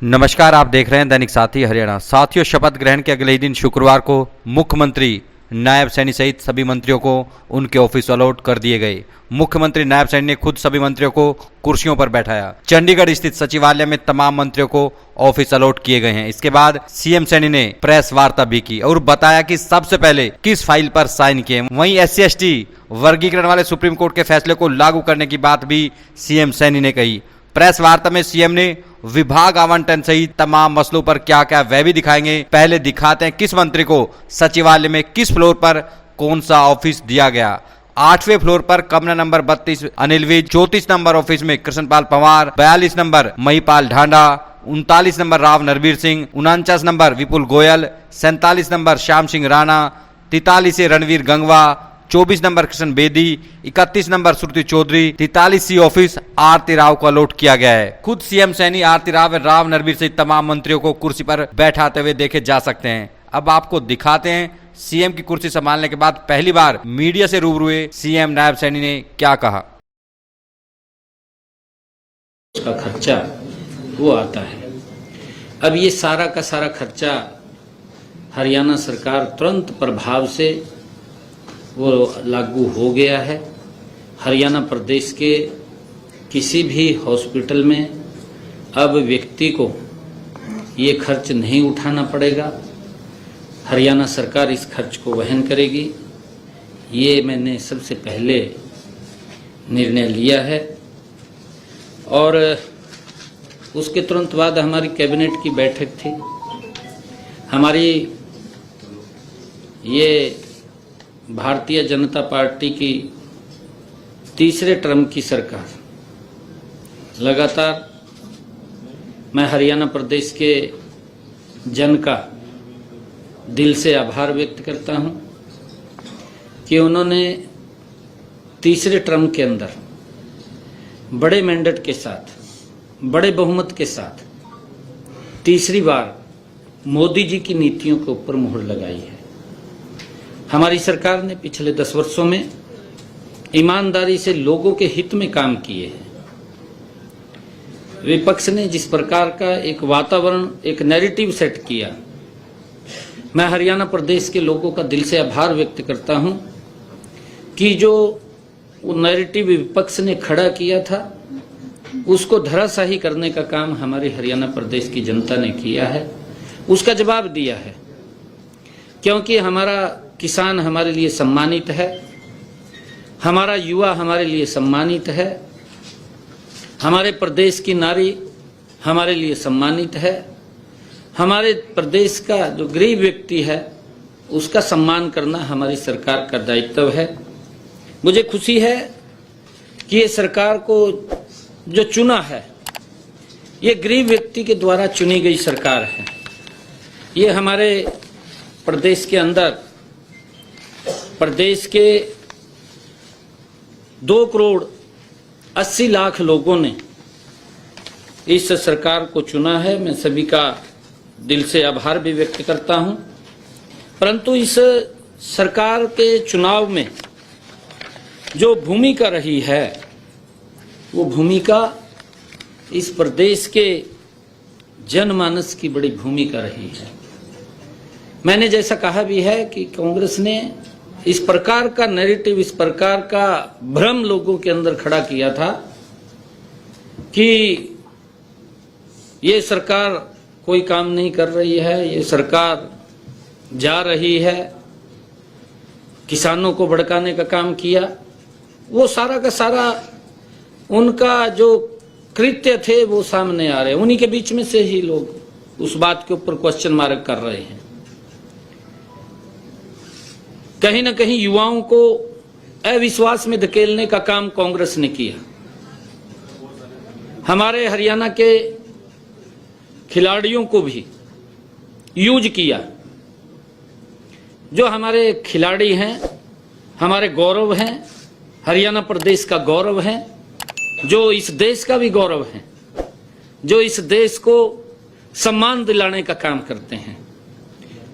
नमस्कार, आप देख रहे हैं दैनिक साथी हरियाणा। साथियों, शपथ ग्रहण के अगले ही दिन शुक्रवार को मुख्यमंत्री, नायब सैनी सहित सभी मंत्रियों को उनके ऑफिस अलॉट कर दिए गए। मुख्यमंत्री नायब सैनी ने खुद सभी मंत्रियों को कुर्सियों पर बैठाया। चंडीगढ़ स्थित सचिवालय में तमाम मंत्रियों को ऑफिस अलॉट किए गए हैं। इसके बाद सीएम सैनी ने प्रेस वार्ता भी की और बताया कि सबसे पहले किस फाइल पर साइन किए। वहीं SC/ST वर्गीकरण वाले सुप्रीम कोर्ट के फैसले को लागू करने की बात भी सीएम सैनी ने कही। प्रेस वार्ता में सीएम ने विभाग आवंटन सहित तमाम मसलों पर क्या क्या वह भी दिखाएंगे। पहले दिखाते हैं किस मंत्री को सचिवालय में किस फ्लोर पर कौन सा ऑफिस दिया गया। 8वें फ्लोर पर कमरा number 32 Anil Vij, 34 number office में Krishanpal Panwar, 42 number Mahipal Dhanda, 39 number Rao Narbir Singh, 49 number Vipul Goel, 47 number Shyam Singh Rana, 43 Ranbir Gangwa, 24 number Krishan Bedi, 31 number Shruti Choudhry, 43 office Aarti Rao को अलॉट किया गया है। खुद सीएम सैनी आरती राव, राव नरवीर सहित तमाम मंत्रियों को कुर्सी पर बैठाते हुए देखे जा सकते हैं। अब आपको दिखाते हैं सीएम की कुर्सी संभालने के बाद पहली बार मीडिया से रूबरू हुए सीएम नायब सैनी ने क्या कहा। उसका खर्चा वो आता है। अब ये सारा का सारा खर्चा हरियाणा सरकार तुरंत प्रभाव से वो लागू हो गया है। हरियाणा प्रदेश के किसी भी हॉस्पिटल में अब व्यक्ति को ये खर्च नहीं उठाना पड़ेगा। हरियाणा सरकार इस खर्च को वहन करेगी। ये मैंने सबसे पहले निर्णय लिया है और उसके तुरंत बाद हमारी कैबिनेट की बैठक थी। हमारी ये भारतीय जनता पार्टी की तीसरे टर्म की सरकार, लगातार मैं हरियाणा प्रदेश के जन का दिल से आभार व्यक्त करता हूं कि उन्होंने तीसरे टर्म के अंदर बड़े मैंडेट के साथ, बड़े बहुमत के साथ तीसरी बार मोदी जी की नीतियों के ऊपर मुहर लगाई है। हमारी सरकार ने पिछले 10 वर्षों में ईमानदारी से लोगों के हित में काम किए हैं। विपक्ष ने जिस प्रकार का एक वातावरण, एक नैरेटिव सेट किया, मैं हरियाणा प्रदेश के लोगों का दिल से आभार व्यक्त करता हूं कि जो वो नैरेटिव विपक्ष ने खड़ा किया था उसको धराशायी करने का काम हमारे हरियाणा प्रदेश की जनता ने किया है, उसका जवाब दिया है। क्योंकि हमारा किसान हमारे लिए सम्मानित है, हमारा युवा हमारे लिए सम्मानित है, हमारे प्रदेश की नारी हमारे लिए सम्मानित है, हमारे प्रदेश का जो गरीब व्यक्ति है उसका सम्मान करना हमारी सरकार का दायित्व है। मुझे खुशी है कि ये सरकार को जो चुना है ये गरीब व्यक्ति के द्वारा चुनी गई सरकार है। ये हमारे प्रदेश के अंदर, प्रदेश के 2,80,00,000 लोगों ने इस सरकार को चुना है। मैं सभी का दिल से आभार भी व्यक्त करता हूं। परंतु इस सरकार के चुनाव में जो भूमिका रही है वो भूमिका इस प्रदेश के जनमानस की बड़ी भूमिका रही है। मैंने जैसा कहा भी है कि कांग्रेस ने इस प्रकार का नैरेटिव, इस प्रकार का भ्रम लोगों के अंदर खड़ा किया था कि ये सरकार कोई काम नहीं कर रही है, ये सरकार जा रही है, किसानों को भड़काने का काम किया। वो सारा का सारा उनका जो कृत्य थे वो सामने आ रहे हैं। उन्हीं के बीच में से ही लोग उस बात के ऊपर क्वेश्चन मार्क कर रहे हैं। कहीं ना कहीं युवाओं को अविश्वास में धकेलने का काम कांग्रेस ने किया। हमारे हरियाणा के खिलाड़ियों को भी यूज किया। जो हमारे खिलाड़ी हैं, हमारे गौरव हैं, हरियाणा प्रदेश का गौरव है, जो इस देश का भी गौरव है, जो इस देश को सम्मान दिलाने का काम करते हैं।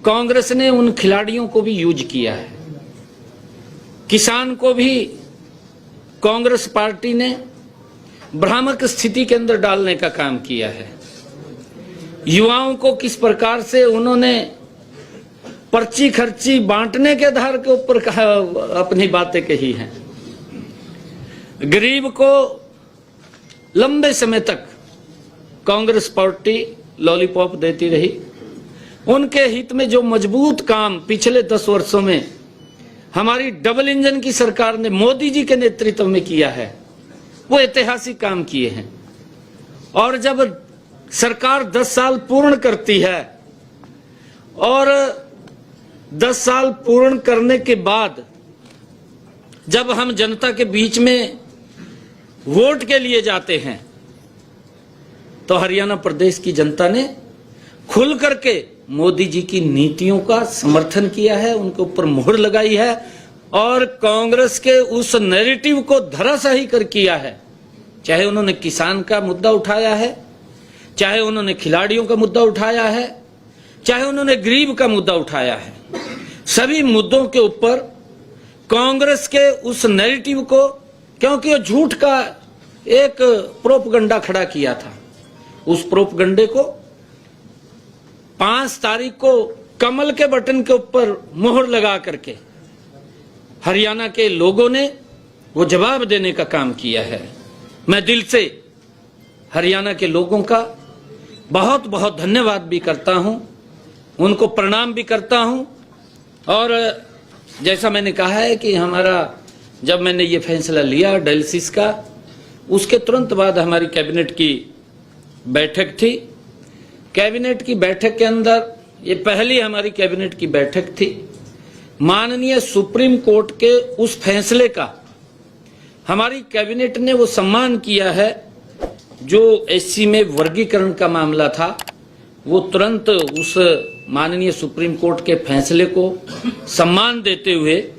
कांग्रेस ने उन खिलाड़ियों को भी यूज किया है। किसान को भी कांग्रेस पार्टी ने भ्रामक स्थिति के अंदर डालने का काम किया है। युवाओं को किस प्रकार से उन्होंने पर्ची खर्ची बांटने के आधार के ऊपर अपनी बातें कही हैं। गरीब को लंबे समय तक कांग्रेस पार्टी लॉलीपॉप देती रही। उनके हित में जो मजबूत काम पिछले 10 वर्षों में हमारी डबल इंजन की सरकार ने मोदी जी के नेतृत्व में किया है, वो ऐतिहासिक काम किए हैं। और जब सरकार 10 साल पूर्ण करती है और 10 साल पूर्ण करने के बाद जब हम जनता के बीच में वोट के लिए जाते हैं तो हरियाणा प्रदेश की जनता ने खुल करके मोदी जी की नीतियों का समर्थन किया है, उनके ऊपर मोहर लगाई है और कांग्रेस के उस नैरेटिव को धराशायी कर किया है। चाहे उन्होंने किसान का मुद्दा उठाया है, चाहे उन्होंने खिलाड़ियों का मुद्दा उठाया है, चाहे उन्होंने गरीब का मुद्दा उठाया है, सभी मुद्दों के ऊपर कांग्रेस के उस नैरेटिव को, क्योंकि वो झूठ का एक प्रोपगंडा खड़ा किया था, उस प्रोपगंडे को 5 तारीख को कमल के बटन के ऊपर मोहर लगा करके हरियाणा के लोगों ने वो जवाब देने का काम किया है। मैं दिल से हरियाणा के लोगों का बहुत बहुत धन्यवाद भी करता हूं, उनको प्रणाम भी करता हूं। और जैसा मैंने कहा है कि हमारा जब मैंने ये फैसला लिया डायलिसिस का, उसके तुरंत बाद हमारी कैबिनेट की बैठक थी। कैबिनेट की बैठक के अंदर ये पहली हमारी कैबिनेट की बैठक थी। माननीय सुप्रीम कोर्ट के उस फैसले का हमारी कैबिनेट ने वो सम्मान किया है। जो एससी में वर्गीकरण का मामला था, वो तुरंत उस माननीय सुप्रीम कोर्ट के फैसले को सम्मान देते हुए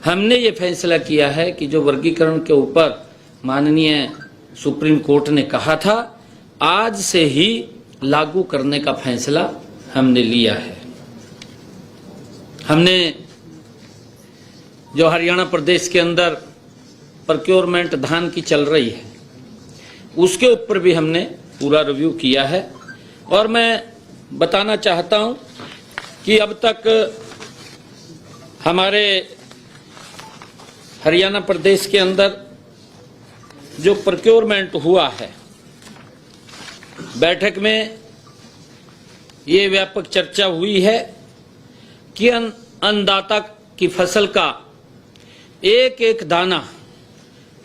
हमने ये फैसला किया है कि जो वर्गीकरण के ऊपर माननीय सुप्रीम कोर्ट ने कहा था, आज से ही लागू करने का फैसला हमने लिया है। हमने जो हरियाणा प्रदेश के अंदर प्रोक्योरमेंट धान की चल रही है, उसके ऊपर भी हमने पूरा रिव्यू किया है। और मैं बताना चाहता हूं कि अब तक हमारे हरियाणा प्रदेश के अंदर जो प्रोक्योरमेंट हुआ है, बैठक में ये व्यापक चर्चा हुई है कि अन्नदाता की फसल का एक एक दाना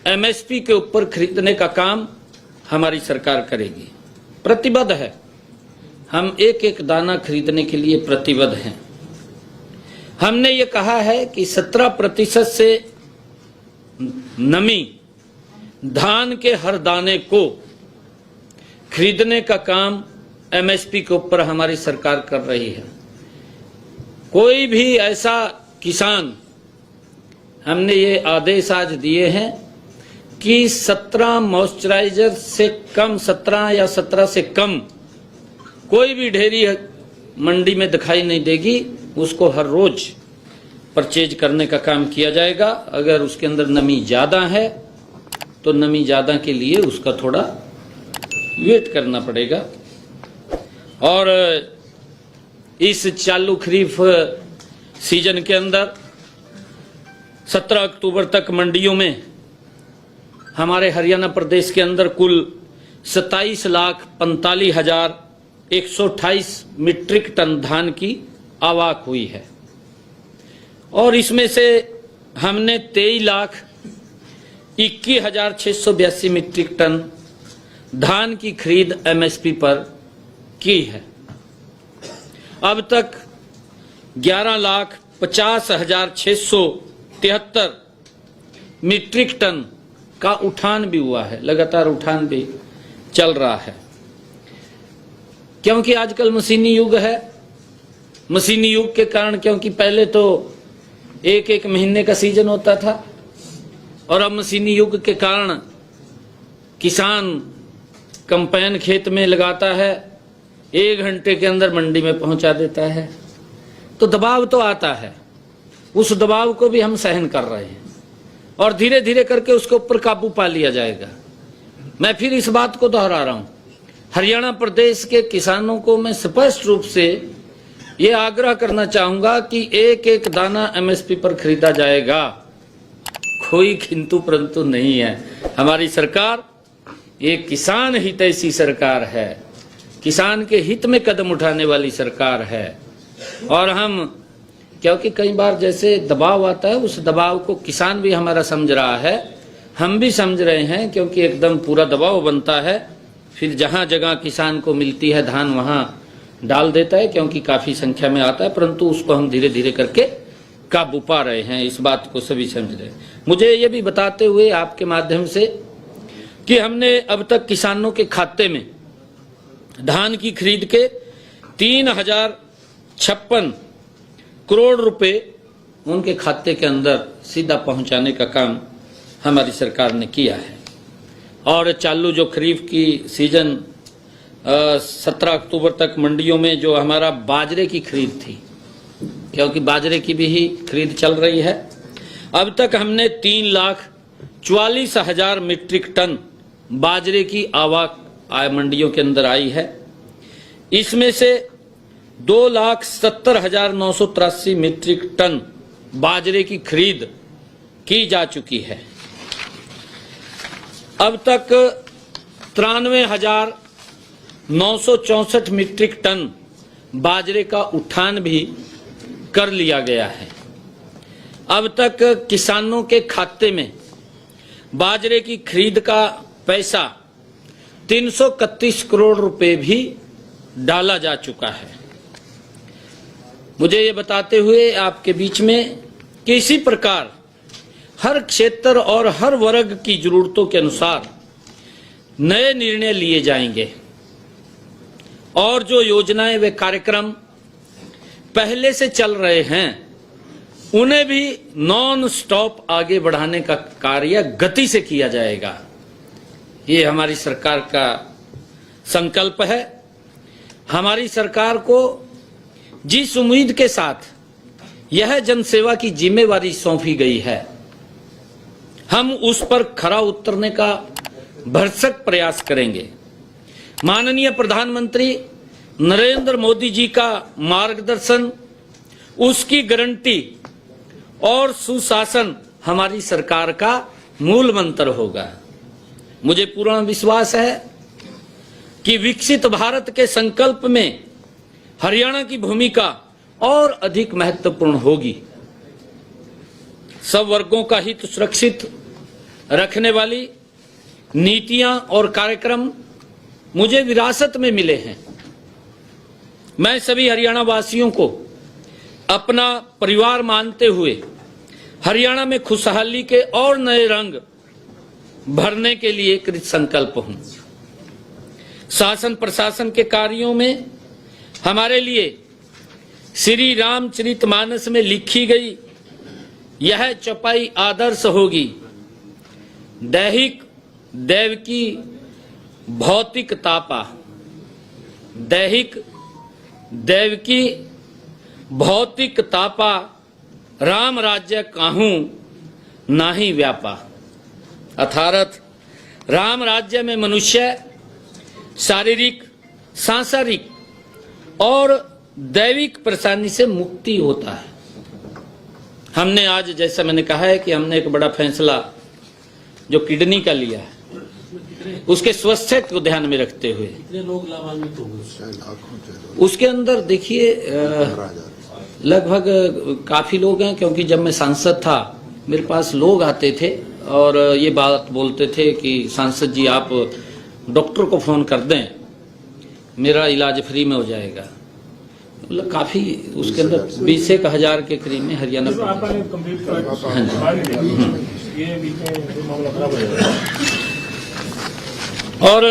एमएसपी के ऊपर खरीदने का काम हमारी सरकार करेगी। प्रतिबद्ध है, हम एक एक दाना खरीदने के लिए प्रतिबद्ध हैं। हमने ये कहा है कि 17% से नमी धान के हर दाने को खरीदने का काम एमएसपी के ऊपर हमारी सरकार कर रही है। कोई भी ऐसा किसान, हमने ये आदेश आज दिए हैं कि 17 मॉइस्चराइजर से कम, 17 या 17 से कम कोई भी ढेरी मंडी में दिखाई नहीं देगी, उसको हर रोज परचेज करने का काम किया जाएगा। अगर उसके अंदर नमी ज्यादा है तो नमी ज्यादा के लिए उसका थोड़ा वेट करना पड़ेगा। और इस चालू खरीफ सीजन के अंदर 17 अक्टूबर तक मंडियों में हमारे हरियाणा प्रदेश के अंदर कुल 27,45,128 मीट्रिक टन धान की आवक हुई है। और इसमें से हमने 23,21,682 मीट्रिक टन धान की खरीद एमएसपी पर की है। अब तक 11,50,673 मीट्रिक टन का उठान भी हुआ है, लगातार उठान भी चल रहा है। क्योंकि आजकल मशीनी युग है। मशीनी युग के कारण, क्योंकि पहले तो एक एक महीने का सीजन होता था और अब मशीनी युग के कारण किसान कंपाइन खेत में लगाता है, 1 घंटे के अंदर मंडी में पहुंचा देता है। तो दबाव तो आता है, उस दबाव को भी हम सहन कर रहे हैं और धीरे धीरे करके उसके ऊपर काबू पा लिया जाएगा। मैं फिर इस बात को दोहरा रहा हूं हरियाणा प्रदेश के किसानों को मैं स्पष्ट रूप से ये आग्रह करना चाहूंगा कि एक एक दाना एमएसपी पर खरीदा जाएगा, कोई किंतु परंतु नहीं है। हमारी सरकार एक किसान हितैषी सरकार है, किसान के हित में कदम उठाने वाली सरकार है। और हम, क्योंकि कई बार जैसे दबाव आता है, उस दबाव को किसान भी हमारा समझ रहा है, हम भी समझ रहे हैं, क्योंकि एकदम पूरा दबाव बनता है, फिर जहां जगह किसान को मिलती है धान वहां डाल देता है, क्योंकि काफी संख्या में आता है, परंतु उसको हम धीरे धीरे करके काबू पा रहे हैं, इस बात को सभी समझ रहे हैं। मुझे ये भी बताते हुए आपके माध्यम से कि हमने अब तक किसानों के खाते में धान की खरीद के 3056 करोड़ रुपए उनके खाते के अंदर सीधा पहुंचाने का काम हमारी सरकार ने किया है। और चालू जो खरीफ की सीजन 17 अक्टूबर तक मंडियों में जो हमारा बाजरे की खरीद थी, क्योंकि बाजरे की भी ही खरीद चल रही है, अब तक हमने 3,44,000 मीट्रिक टन बाजरे की आवक मंडियों के अंदर आई है। इसमें से 2,70,983 मीट्रिक टन बाजरे की खरीद की जा चुकी है। अब तक 93,964 मीट्रिक टन बाजरे का उठान भी कर लिया गया है। अब तक किसानों के खाते में बाजरे की खरीद का पैसा 331 करोड़ रुपए भी डाला जा चुका है। मुझे ये बताते हुए आपके बीच में कि इसी प्रकार हर क्षेत्र और हर वर्ग की जरूरतों के अनुसार नए निर्णय लिए जाएंगे और जो योजनाएं व कार्यक्रम पहले से चल रहे हैं उन्हें भी नॉन स्टॉप आगे बढ़ाने का कार्य गति से किया जाएगा। ये हमारी सरकार का संकल्प है। हमारी सरकार को जिस उम्मीद के साथ यह जनसेवा की जिम्मेवारी सौंपी गई है, हम उस पर खरा उतरने का भरसक प्रयास करेंगे। माननीय प्रधानमंत्री नरेंद्र मोदी जी का मार्गदर्शन, उसकी गारंटी और सुशासन हमारी सरकार का मूल मंत्र होगा। मुझे पूर्ण विश्वास है कि विकसित भारत के संकल्प में हरियाणा की भूमिका और अधिक महत्वपूर्ण होगी। सब वर्गों का हित सुरक्षित रखने वाली नीतियां और कार्यक्रम मुझे विरासत में मिले हैं। मैं सभी हरियाणा वासियों को अपना परिवार मानते हुए हरियाणा में खुशहाली के और नए रंग भरने के लिए कृत संकल्प हूं। शासन प्रशासन के कार्यों में हमारे लिए श्री रामचरितमानस में लिखी गई यह चौपाई आदर्श होगी। दैहिक दैवकी भौतिक तापा, दैहिक दैवकी भौतिक तापा, राम राज्य काहूं नाही व्यापा। अर्थात राम राज्य में मनुष्य शारीरिक, सांसारिक और दैविक परेशानी से मुक्ति होता है। हमने आज, जैसा मैंने कहा है कि हमने एक बड़ा फैसला जो किडनी का लिया है, उसके स्वास्थ्य को ध्यान में रखते हुए लोग लाभान्वित होंगे। उसके अंदर देखिए लगभग काफी लोग हैं, क्योंकि जब मैं सांसद था मेरे पास लोग आते थे और ये बात बोलते थे कि सांसद जी आप डॉक्टर को फोन कर दें, मेरा इलाज फ्री में हो जाएगा। मतलब काफी उसके अंदर 20,000 के करीब में हरियाणा और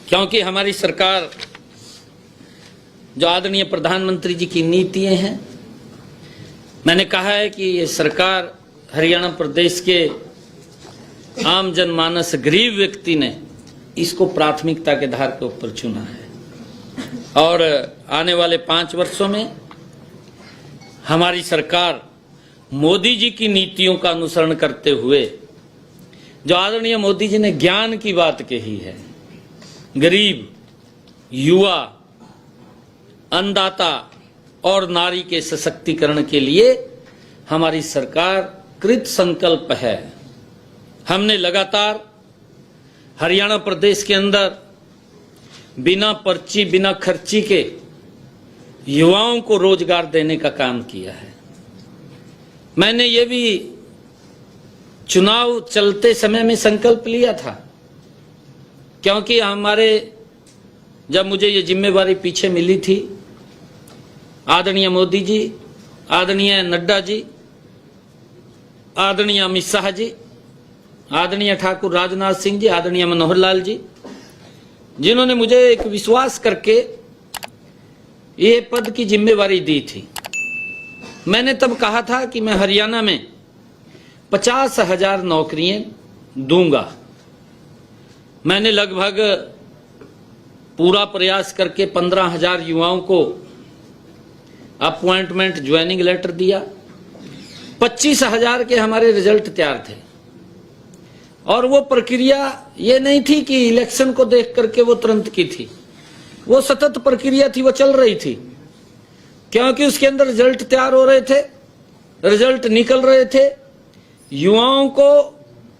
क्योंकि हमारी सरकार जो आदरणीय प्रधानमंत्री जी की नीतियां हैं, मैंने कहा है कि ये सरकार हरियाणा प्रदेश के आम जनमानस गरीब व्यक्ति ने इसको प्राथमिकता के आधार के ऊपर चुना है। और आने वाले 5 वर्षों में हमारी सरकार मोदी जी की नीतियों का अनुसरण करते हुए जो आदरणीय मोदी जी ने ज्ञान की बात कही है, गरीब, युवा, अन्नदाता और नारी के सशक्तिकरण के लिए हमारी सरकार कृत संकल्प है। हमने लगातार हरियाणा प्रदेश के अंदर बिना पर्ची, बिना खर्ची के युवाओं को रोजगार देने का काम किया है। मैंने ये भी चुनाव चलते समय में संकल्प लिया था, क्योंकि जब मुझे ये जिम्मेवारी पीछे मिली थी, आदरणीय मोदी जी, आदरणीय नड्डा जी, आदरणीय अमित शाह जी, आदरणीय ठाकुर राजनाथ सिंह जी, आदरणीय मनोहर लाल जी, जिन्होंने मुझे एक विश्वास करके ये पद की जिम्मेवारी दी थी, मैंने तब कहा था कि मैं हरियाणा में 50,000 नौकरियां दूंगा। मैंने लगभग पूरा प्रयास करके 15,000 युवाओं को अपॉइंटमेंट, ज्वाइनिंग लेटर दिया। 25,000 के हमारे रिजल्ट तैयार थे, और वो प्रक्रिया ये नहीं थी कि इलेक्शन को देख करके वो तुरंत की थी, वो सतत प्रक्रिया थी, वो चल रही थी, क्योंकि उसके अंदर रिजल्ट तैयार हो रहे थे, रिजल्ट निकल रहे थे, युवाओं को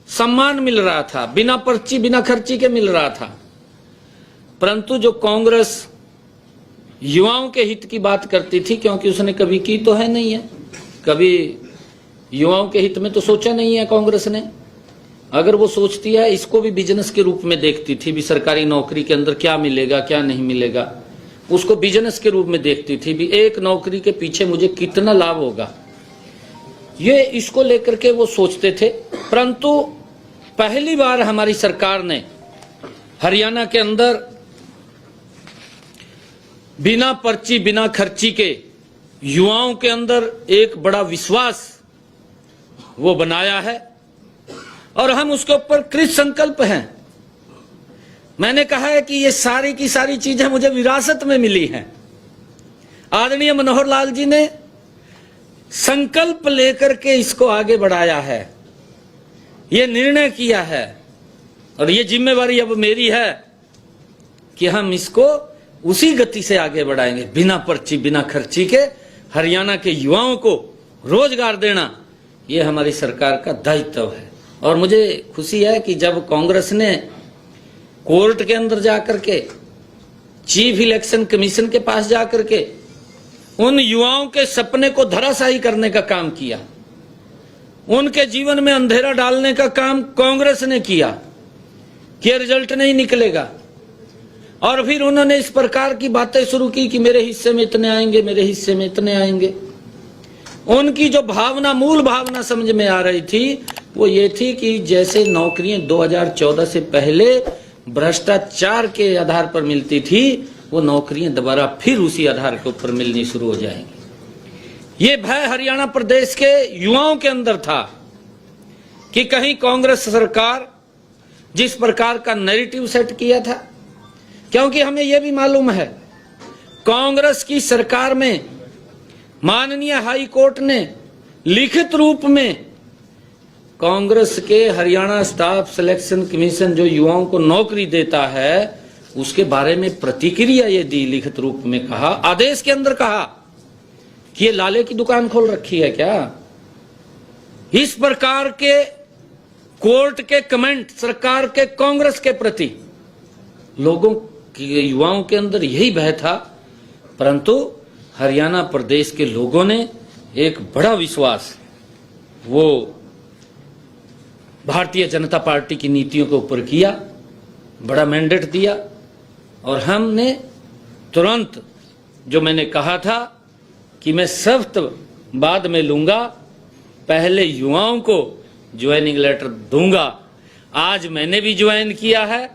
सम्मान मिल रहा था, बिना पर्ची, बिना खर्ची के मिल रहा था। परंतु जो कांग्रेस युवाओं के हित की बात करती थी, क्योंकि उसने कभी की तो है नहीं है, कभी युवाओं के हित में तो सोचा नहीं है कांग्रेस ने। अगर वो सोचती है, इसको भी बिजनेस के रूप में देखती थी, भी सरकारी नौकरी के अंदर क्या मिलेगा, क्या नहीं मिलेगा, उसको बिजनेस के रूप में देखती थी, भी एक नौकरी के पीछे मुझे कितना लाभ होगा, ये इसको लेकर के वो सोचते थे। परंतु पहली बार हमारी सरकार ने हरियाणा के अंदर बिना पर्ची, बिना खर्ची के युवाओं के अंदर एक बड़ा विश्वास वो बनाया है, और हम उसके ऊपर कृत संकल्प हैं। मैंने कहा है कि ये सारी की सारी चीजें मुझे विरासत में मिली हैं। आदरणीय मनोहर लाल जी ने संकल्प लेकर के इसको आगे बढ़ाया है, ये निर्णय किया है, और ये जिम्मेवारी अब मेरी है कि हम इसको उसी गति से आगे बढ़ाएंगे। बिना पर्ची, बिना खर्ची के हरियाणा के युवाओं को रोजगार देना, ये हमारी सरकार का दायित्व है। और मुझे खुशी है कि जब कांग्रेस ने कोर्ट के अंदर जाकर के, चीफ इलेक्शन कमीशन के पास जाकर के उन युवाओं के सपने को धराशायी करने का काम किया, उनके जीवन में अंधेरा डालने का काम कांग्रेस ने किया कि रिजल्ट नहीं निकलेगा, और फिर उन्होंने इस प्रकार की बातें शुरू की कि मेरे हिस्से में इतने आएंगे, मेरे हिस्से में इतने आएंगे। उनकी जो भावना, मूल भावना समझ में आ रही थी, वो ये थी कि जैसे नौकरियां 2014 से पहले भ्रष्टाचार के आधार पर मिलती थी, वो नौकरियां दोबारा फिर उसी आधार के ऊपर मिलनी शुरू हो जाएंगी। ये भय हरियाणा प्रदेश के युवाओं के अंदर था कि कहीं कांग्रेस सरकार जिस प्रकार का नैरेटिव सेट किया था, क्योंकि हमें यह भी मालूम है कांग्रेस की सरकार में माननीय हाई कोर्ट ने लिखित रूप में कांग्रेस के हरियाणा स्टाफ सिलेक्शन कमीशन जो युवाओं को नौकरी देता है उसके बारे में प्रतिक्रिया ये दी, लिखित रूप में कहा, आदेश के अंदर कहा कि ये लाले की दुकान खोल रखी है क्या। इस प्रकार के कोर्ट के कमेंट सरकार के कांग्रेस के प्रति लोगों के, युवाओं के अंदर यही भय था। परंतु हरियाणा प्रदेश के लोगों ने एक बड़ा विश्वास वो भारतीय जनता पार्टी की नीतियों के ऊपर किया, बड़ा मैंडेट दिया, और हमने तुरंत जो मैंने कहा था कि मैं सख्त बाद में लूंगा, पहले युवाओं को ज्वाइनिंग लेटर दूंगा, आज मैंने भी ज्वाइन किया है।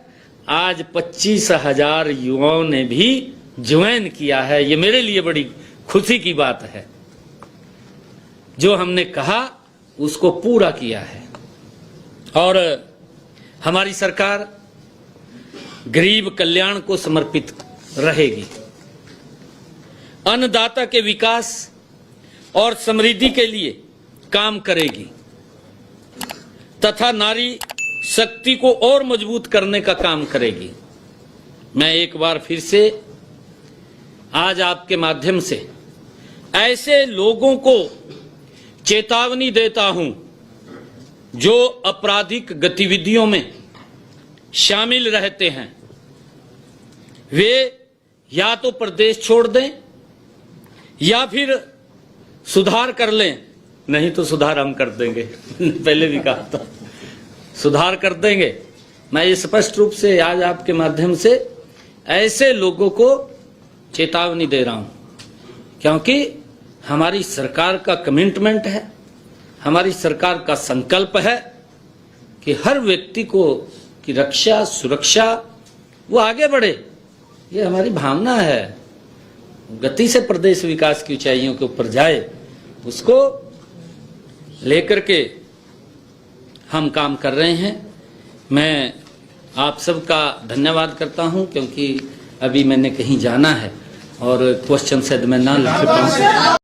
आज 25,000 युवाओं ने भी ज्वाइन किया है। ये मेरे लिए बड़ी खुशी की बात है। जो हमने कहा उसको पूरा किया है, और हमारी सरकार गरीब कल्याण को समर्पित रहेगी, अन्नदाता के विकास और समृद्धि के लिए काम करेगी तथा नारी शक्ति को और मजबूत करने का काम करेगी। मैं एक बार फिर से आज आपके माध्यम से ऐसे लोगों को चेतावनी देता हूं जो आपराधिक गतिविधियों में शामिल रहते हैं। वे या तो प्रदेश छोड़ दें या फिर सुधार कर लें, नहीं तो सुधार हम कर देंगे। पहले भी कहा था सुधार कर देंगे। मैं ये स्पष्ट रूप से आज आपके माध्यम से ऐसे लोगों को चेतावनी दे रहा हूं, क्योंकि हमारी सरकार का कमिटमेंट है, हमारी सरकार का संकल्प है कि हर व्यक्ति को की रक्षा सुरक्षा वो आगे बढ़े। ये हमारी भावना है, गति से प्रदेश विकास की ऊंचाइयों के ऊपर जाए, उसको लेकर के हम काम कर रहे हैं। मैं आप सबका धन्यवाद करता हूं, क्योंकि अभी मैंने कहीं जाना है और क्वेश्चन शायद मैं ना लिख पाऊं।